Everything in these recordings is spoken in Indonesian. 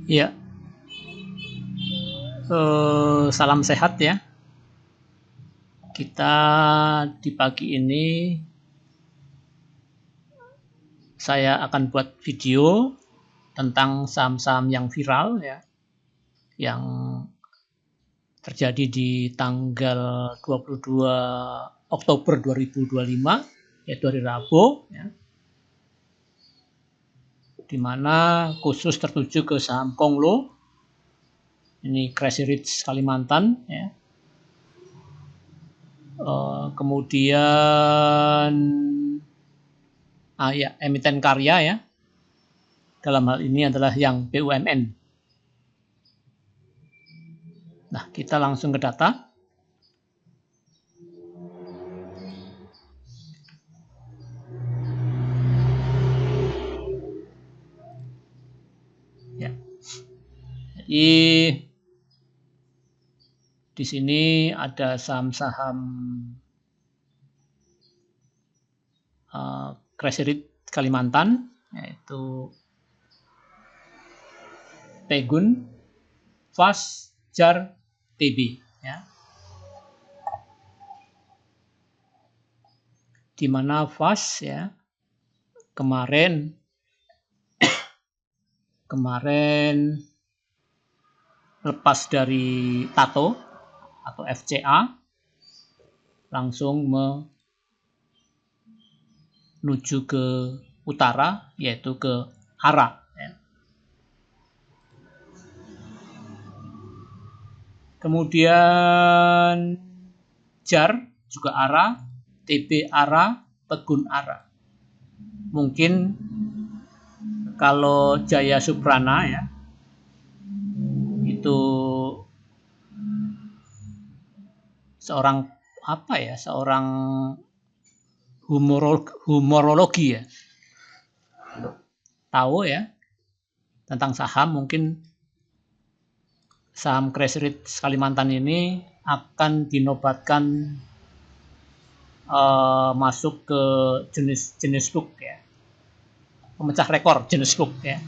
Ya, salam sehat ya. Kita di pagi ini saya akan buat video tentang saham-saham yang viral ya, yang terjadi di tanggal 22 Oktober 2025, yaitu hari Rabu ya, di mana khusus tertuju ke saham Konglo. Ini Crazy Rich Kalimantan ya. Kemudian emiten karya ya. Dalam hal ini adalah yang BUMN. Nah, kita langsung ke data. Ya. Jadi di sini ada saham-saham Crazy Rich Kalimantan, yaitu Pegun, FAS, JAR, TB. Ya. Di mana FAS ya kemarin lepas dari Tato atau FCA langsung menuju ke utara, yaitu ke ARA ya. Kemudian JAR juga ARA, TB ARA, Pegun ARA. Mungkin kalau Jaya Suprana ya itu seorang humorologi ya, tahu ya tentang saham. Mungkin saham Crazy Rich Kalimantan ini akan dinobatkan masuk ke jenis book ya, pemecah rekor jenis book ya,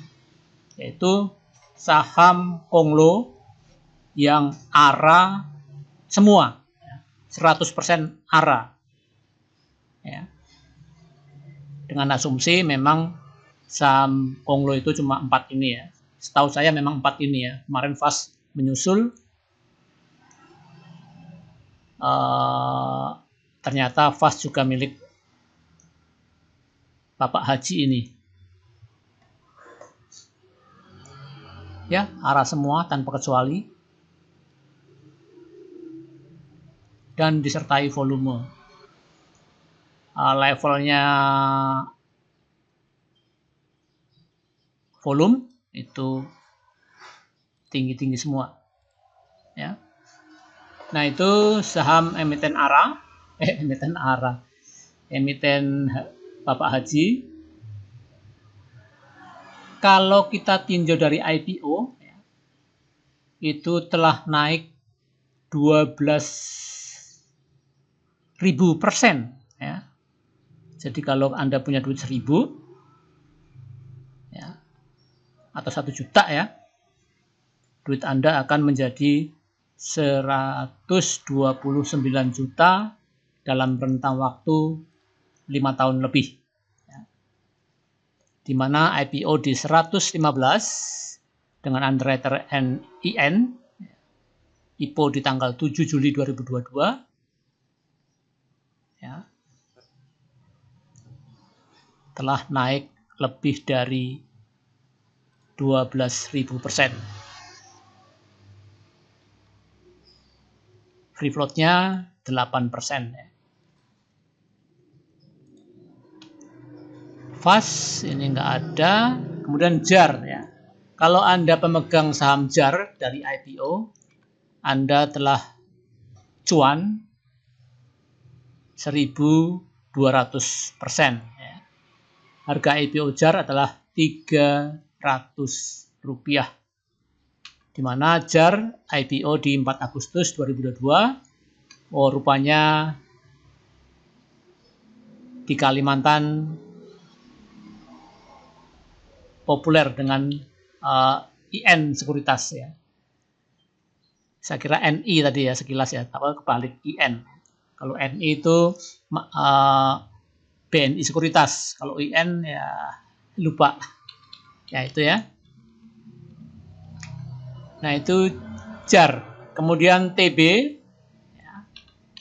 yaitu saham Konglo yang ARA semua, 100% ARA ya. Dengan asumsi memang saham Konglo itu cuma 4 ini ya. Setahu saya memang 4 ini ya. Kemarin FAS menyusul, ternyata FAS juga milik Bapak Haji ini. Ya, ARA semua tanpa kecuali. Dan disertai volume. Levelnya volume itu tinggi-tinggi semua ya. Nah, itu saham emiten emiten Bapak Haji. Kalau kita tinjau dari IPO ya, itu telah naik 12.000% ya. Jadi kalau Anda punya duit 1.000 ya, atau 1 juta ya, duit Anda akan menjadi 129 juta dalam rentang waktu 5 tahun lebih ya. Di mana IPO di 115 dengan underwriter NIN, IPO di tanggal 7 Juli 2022 ya, telah naik lebih dari 12.000%. Free float-nya 8% ya. FAS ini nggak ada. Kemudian JAR ya. Kalau Anda pemegang saham JAR dari IPO, Anda telah cuan 1.200% ya. Harga IPO JAR adalah Rp300. Di mana JAR IPO di 4 Agustus 2022. Oh, rupanya di Kalimantan populer dengan IN Sekuritas ya. Saya kira NI tadi ya sekilas ya, tapi kebalik IN. Kalau NI itu BNI Sekuritas, kalau IN ya lupa. Ya itu ya. Nah itu JAR. Kemudian TB, ya,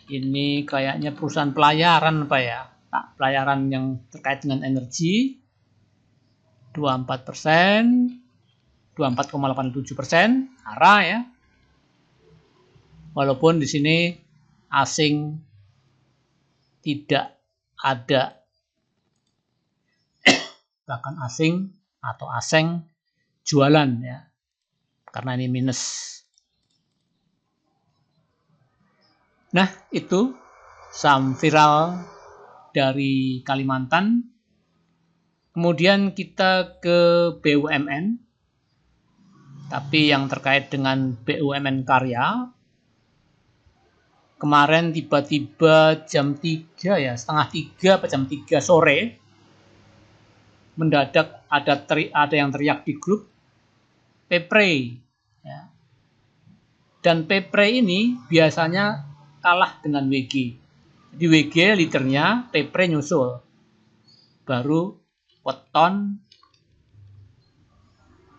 ini kayaknya perusahaan pelayaran Pak ya, pelayaran yang terkait dengan energi, 24%, 24,87%, ARA ya. Walaupun di sini asing tidak ada, bahkan asing atau aseng jualan ya, karena ini minus. Nah itu saham viral dari Kalimantan. Kemudian kita ke BUMN, tapi yang terkait dengan BUMN Karya. Kemarin tiba-tiba jam 3 ya, setengah 3 atau jam 3 sore, mendadak ada yang teriak di grup Pepre ya. Dan Pepre ini biasanya kalah dengan WG. Di WG leadernya, Pepre nyusul, baru Weton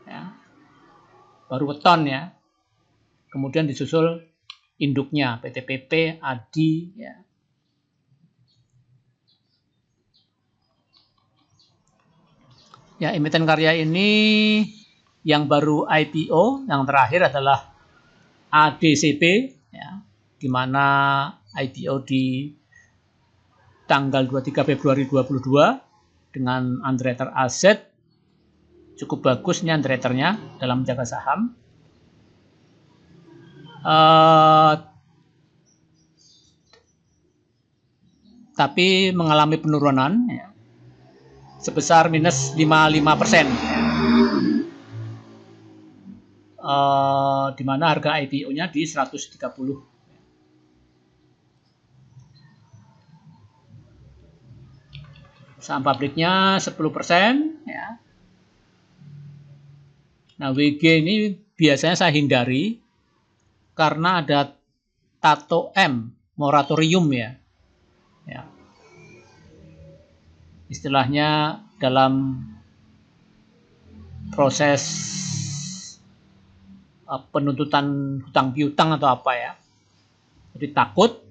ya, baru Weton ya, kemudian disusul induknya PTPP, ADI ya. Ya, emiten karya ini yang baru IPO, yang terakhir adalah ADCP ya, di mana IPO di tanggal 23 Februari 2022 dengan underwriter aset. Cukup bagus nih underwriternya dalam menjaga saham. Tapi mengalami penurunan ya, sebesar minus 55%. Di mana harga IPO-nya di 130. Saham pabriknya 10% ya. Nah, WG ini biasanya saya hindari karena ada tato M, moratorium ya. Ya. Istilahnya dalam proses penuntutan hutang piutang atau apa ya. Jadi takut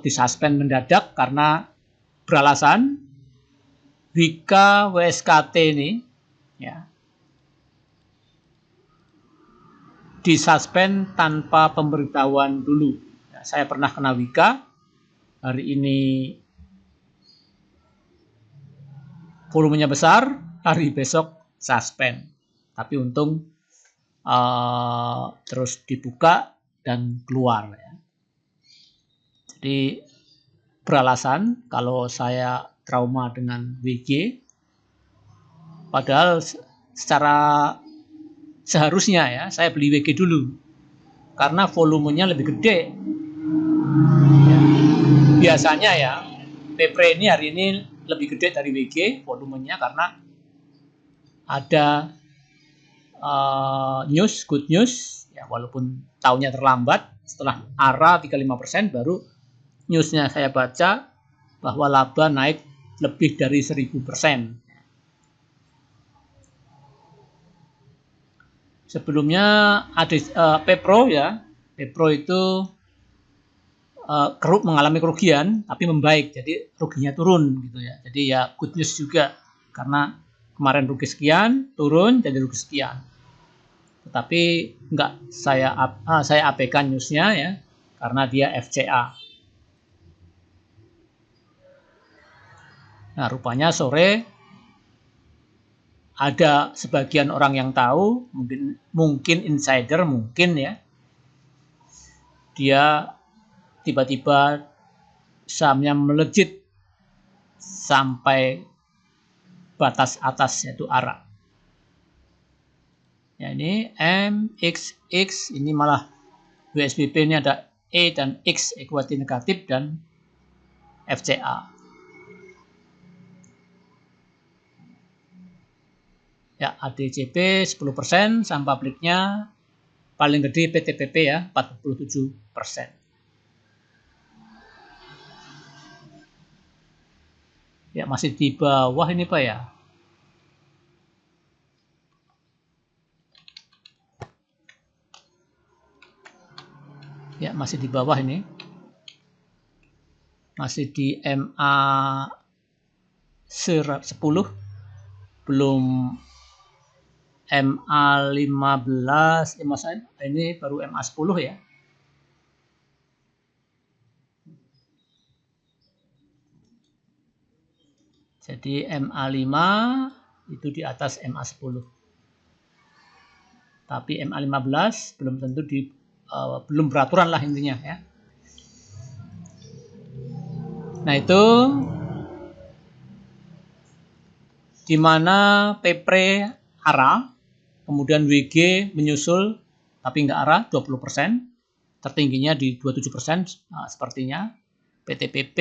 disuspend mendadak karena beralasan Wika WSKT ini ya disuspend tanpa pemberitahuan dulu. Ya, saya pernah kena Wika, hari ini volumenya besar, hari besok suspend. Tapi untung terus dibuka dan keluar ya. Jadi beralasan kalau saya trauma dengan WG, padahal secara seharusnya ya saya beli WG dulu karena volumenya lebih gede ya. Biasanya ya Pepre ini hari ini lebih gede dari WG volumenya karena ada good news ya, walaupun tahunnya terlambat setelah ARA 35% baru newsnya saya baca bahwa laba naik lebih dari 1000%. Sebelumnya ada Pepro ya, Pepro itu mengalami kerugian tapi membaik, jadi ruginya turun gitu ya. Jadi ya good news juga karena kemarin rugi sekian, turun jadi rugi sekian. Tetapi enggak saya abaikan newsnya ya karena dia FCA. Nah, rupanya sore ada sebagian orang yang tahu, mungkin insider mungkin ya. Dia tiba-tiba sahamnya melejit sampai batas atas yaitu ARA. Ya, ini MXX, ini malah WSBP ini ada E dan X equity negatif dan FCA. Ya, ADCP 10%, saham publiknya paling gede PTPP ya, 47%. Ya, masih di bawah ini Pak ya. Ya, masih di bawah ini. Masih di MA 10, belum MA 15, ini baru MA 10 ya. Jadi MA 5 itu di atas MA 10. Tapi MA 15 belum tentu belum beraturan lah intinya ya. Nah, itu di mana Pepre arah, kemudian WG menyusul tapi nggak arah 20%, tertingginya di 27%, sepertinya. PTPP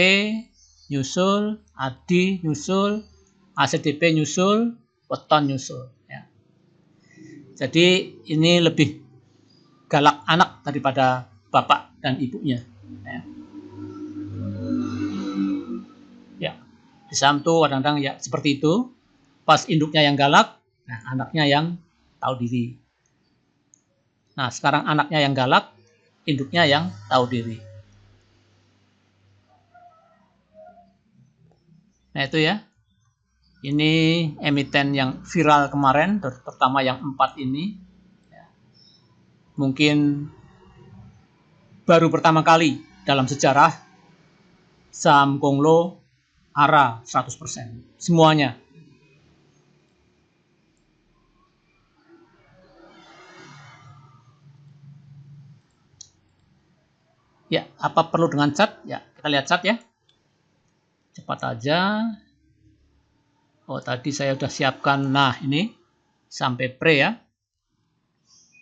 nyusul, ADI nyusul, ACDP nyusul, Weton nyusul ya. Jadi ini lebih galak anak daripada bapak dan ibunya ya. Ya, di saham tuh kadang-kadang ya seperti itu. Pas induknya yang galak, nah anaknya yang tahu diri. Nah, sekarang anaknya yang galak, induknya yang tahu diri. Nah, itu ya. Ini emiten yang viral kemarin, terutama yang 4 ini. Mungkin baru pertama kali dalam sejarah saham Konglo ARA 100%. Semuanya. Ya, apa perlu dengan chart? Ya, kita lihat chart ya. Cepat aja. Oh, tadi saya sudah siapkan. Nah, ini sampai pre ya.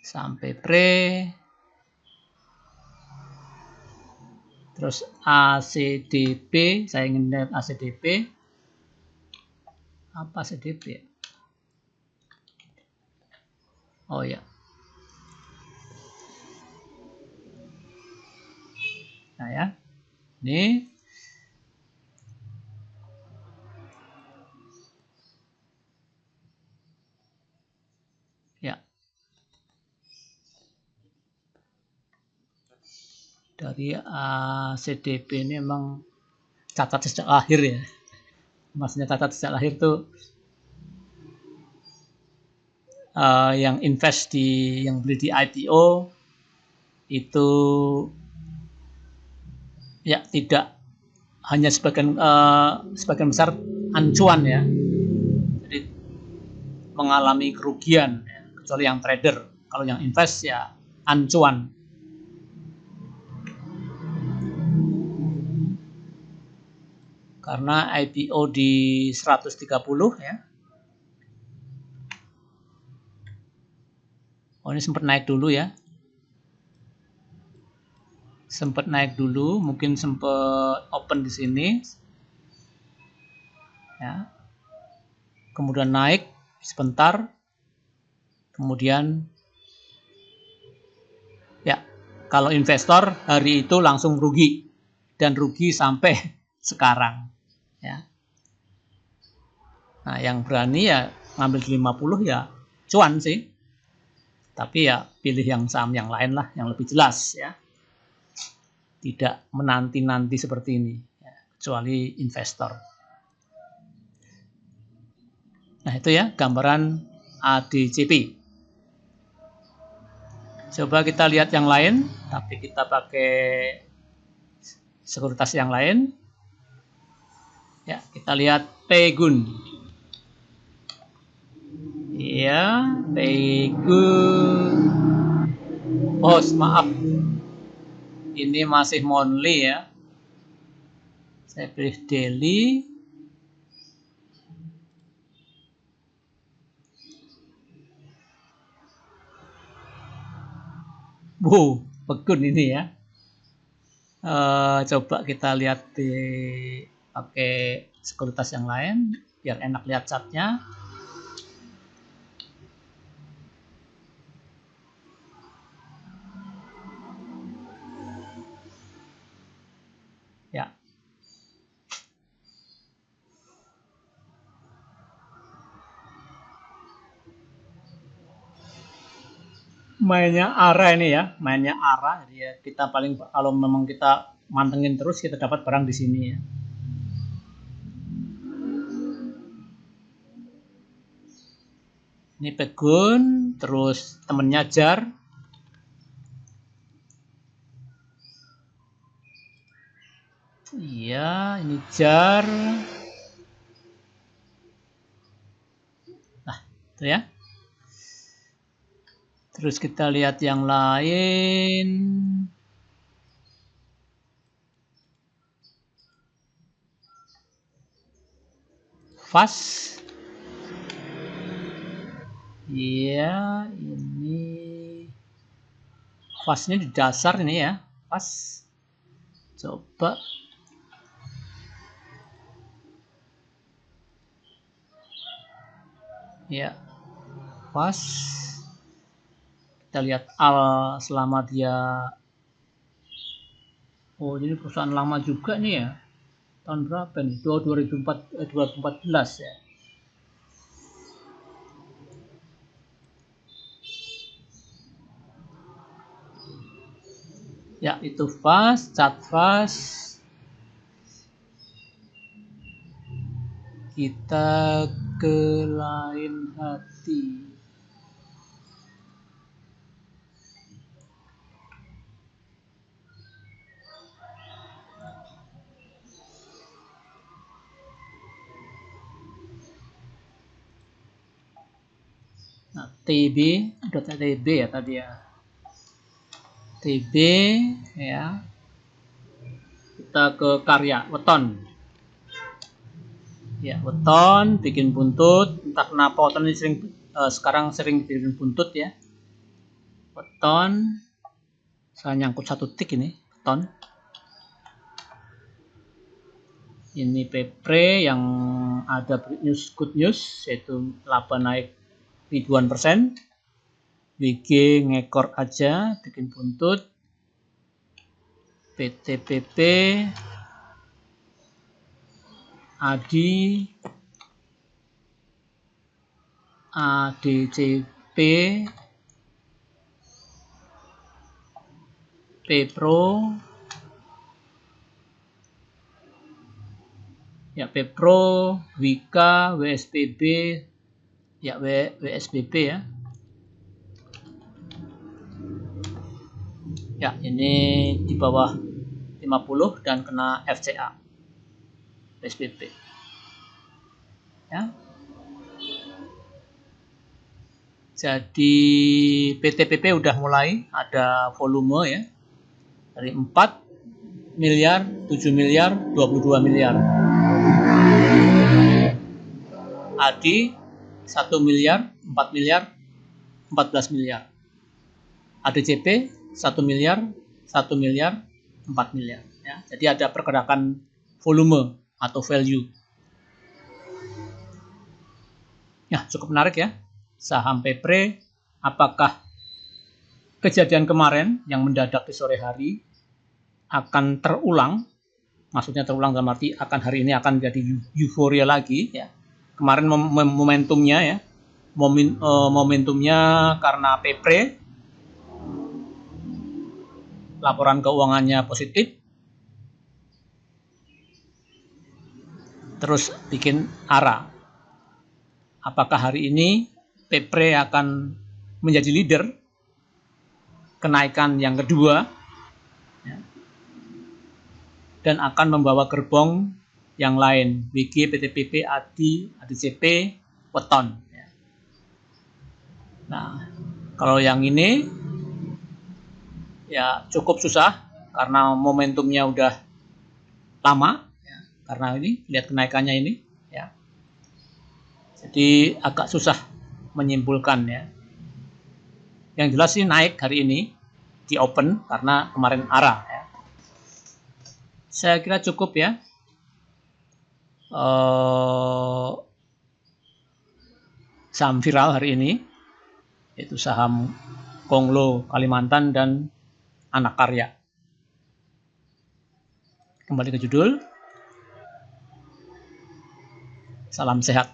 Sampai pre. Terus ACDP, saya ingin lihat ACDP. Apa ACDP? Oh ya. Nah ya. Ini ya. Dari ACDP ini memang catat sejak lahir ya. Maksudnya catat sejak lahir tuh yang invest yang beli di IPO itu ya tidak hanya sebagian besar ancuan ya. Jadi mengalami kerugian ya, kecuali yang trader. Kalau yang invest ya ancuan. Karena IPO di 130 ya. Oh, ini sempat naik dulu ya. Sempat naik dulu, mungkin sempat open di sini. Ya. Kemudian naik sebentar. Kemudian ya, kalau investor hari itu langsung rugi dan rugi sampai sekarang ya. Nah, yang berani ya ngambil di 50 ya cuan sih. Tapi ya pilih yang saham yang lain lah, yang lebih jelas ya. Tidak menanti-nanti seperti ini, ya, kecuali investor. Nah, itu ya gambaran ADCP. Coba kita lihat yang lain, tapi kita pakai sekuritas yang lain. Ya, kita lihat Pegun. Ya, Pegun. Oh, maaf. Ini masih monthly ya. Saya pilih daily. Pegun ini ya. Coba kita lihat pakai sekuritas yang lain biar enak lihat chartnya. mainnya ARA ini ya, mainnya ARA. Jadi ya kita paling kalau memang kita mantengin terus kita dapat barang di sini ya. Ini Pegun, terus temennya Jar. Iya, ini Jar. Nah, itu ya. Terus kita lihat yang lain. Fast. Iya, ini fastnya di dasar ini ya. Fast. Coba. Ya, fast. Kita lihat Al selama dia. Oh, ini perusahaan lama juga nih ya. Tahun berapa nih? 2014 ya. Ya, itu fast, cat fast. Kita ke lain hati. Nah, tb.tb ya tadi ya. TB ya. Kita ke karya weton. Ya, weton bikin buntut. Entah kenapa weton ini sekarang sering bikin buntut ya. Weton. Saya nyangkut satu tik ini, weton. Ini Pepre yang ada good news yaitu laba naik ribuan persen. WG ngekor aja bikin buntut. PTPP ADI ADCP Pepro ya, Pepro, Wika, WSPB ya, WSBB ya. Ya, ini di bawah 50 dan kena FCA WSBB ya. Jadi PTPP udah mulai ada volume ya, dari 4 miliar, 7 miliar, 22 miliar. ADI 1 miliar, 4 miliar, 14 miliar. ADCP 1 miliar, 1 miliar, 4 miliar ya. Jadi ada pergerakan volume atau value. Ya, cukup menarik ya. Saham Pepre, apakah kejadian kemarin yang mendadak di sore hari akan terulang? Maksudnya terulang dalam arti akan hari ini akan jadi euforia lagi ya. Kemarin momentumnya ya. Momentumnya karena Pepre laporan keuangannya positif, terus bikin ARA. Apakah hari ini Pepre akan menjadi leader kenaikan yang kedua ya, dan akan membawa gerbong yang lain, WG, PTPP, ADI, ADCP, weton ya. Nah, kalau yang ini ya cukup susah karena momentumnya udah lama ya, karena ini lihat kenaikannya ini ya. Jadi agak susah menyimpulkan ya. Yang jelas sih naik hari ini di open karena kemarin ARA ya. Saya kira cukup ya. Saham viral hari ini yaitu saham Konglo Kalimantan dan Anak Karya. Kembali ke judul. Salam sehat.